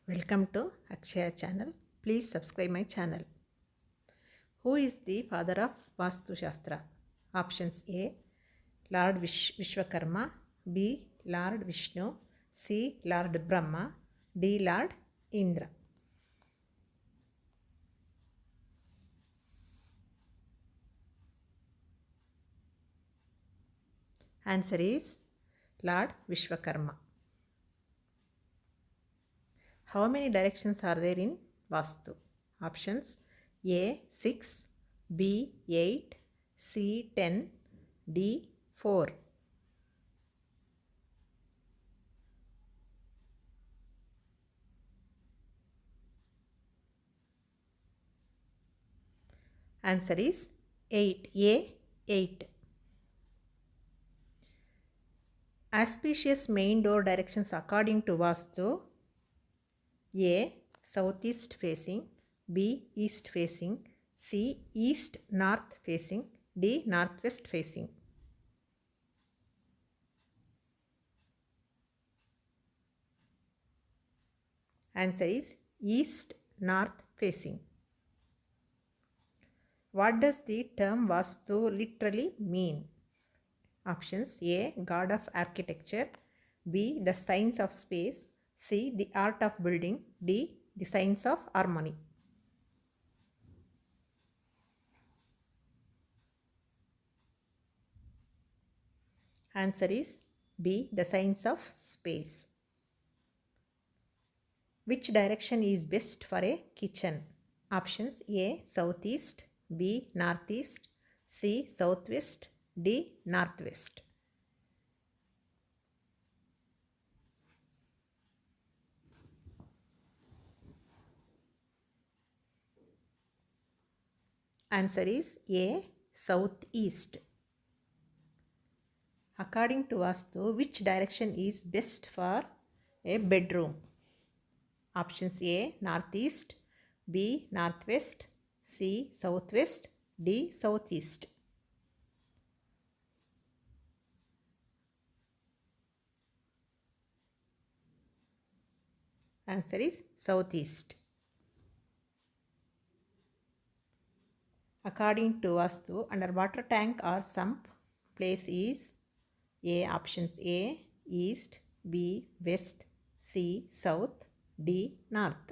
Welcome to Akshaya channel. Please subscribe my channel. Who is the father of Vastu Shastra? Options A. Lord Vishwakarma, B. Lord Vishnu, C. Lord Brahma, D. Lord Indra. Answer is Lord Vishwakarma. How many directions are there in Vastu? Options A. 6, B. 8, C. 10, D. 4. Answer is 8. A. 8. Auspicious main door directions according to Vastu: A. Southeast facing, B. East facing, C. East north facing, D. Northwest facing. Answer is East north facing. What does the term Vastu literally mean? Options: A. God of architecture, B. The science of space, C. The art of building, D. The science of harmony. Answer is B. The science of space. Which direction is best for a kitchen? Options: A. Southeast, B. Northeast, C. Southwest, D. Northwest. Answer is A. Southeast. According to Vastu, which direction is best for a bedroom? Options: A. Northeast, B. Northwest, C. Southwest, D. Southeast. Answer is Southeast. According to Vastu, underwater tank or sump place is A. Options: A. East, B. West, C. South, D. North.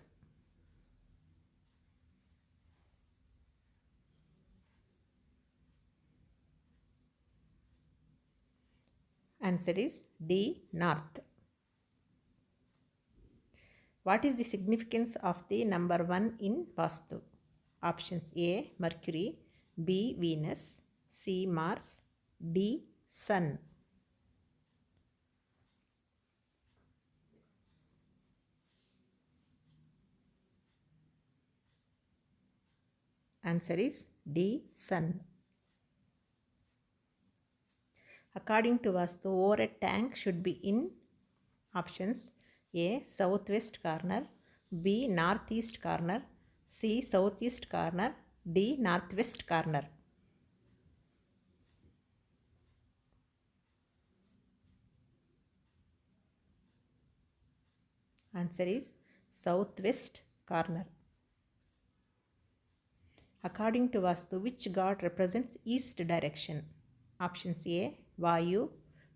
Answer is D. North. What is the significance of the number 1 in Vastu? Options: A. Mercury, B. Venus, C. Mars, D. Sun. Answer is D. Sun. According to Vastu, over a tank should be in options: A. Southwest corner, B. Northeast corner, C. Southeast corner, D. Northwest corner. Answer is Southwest corner. According to Vastu, which god represents east direction? Options: A. Vayu,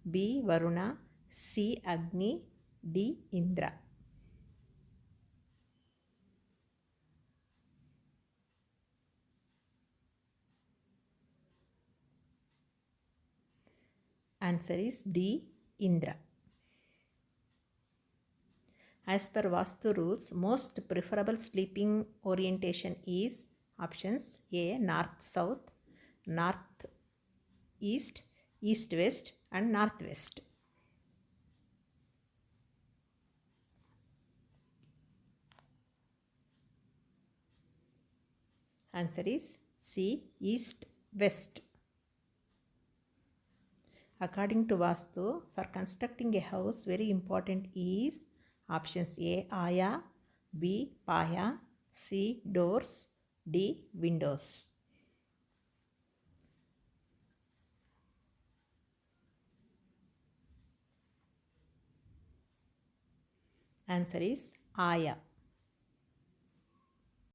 B. Varuna, C. Agni, D. Indra. Answer is D. Indra. As per Vastu rules, most preferable sleeping orientation is options: A. North-south, north-east, east-west and northwest. Answer is C. East-west. According to Vastu, for constructing a house, very important is options: A. Aya, B. Paya, C. Doors, D. Windows. Answer is Aya.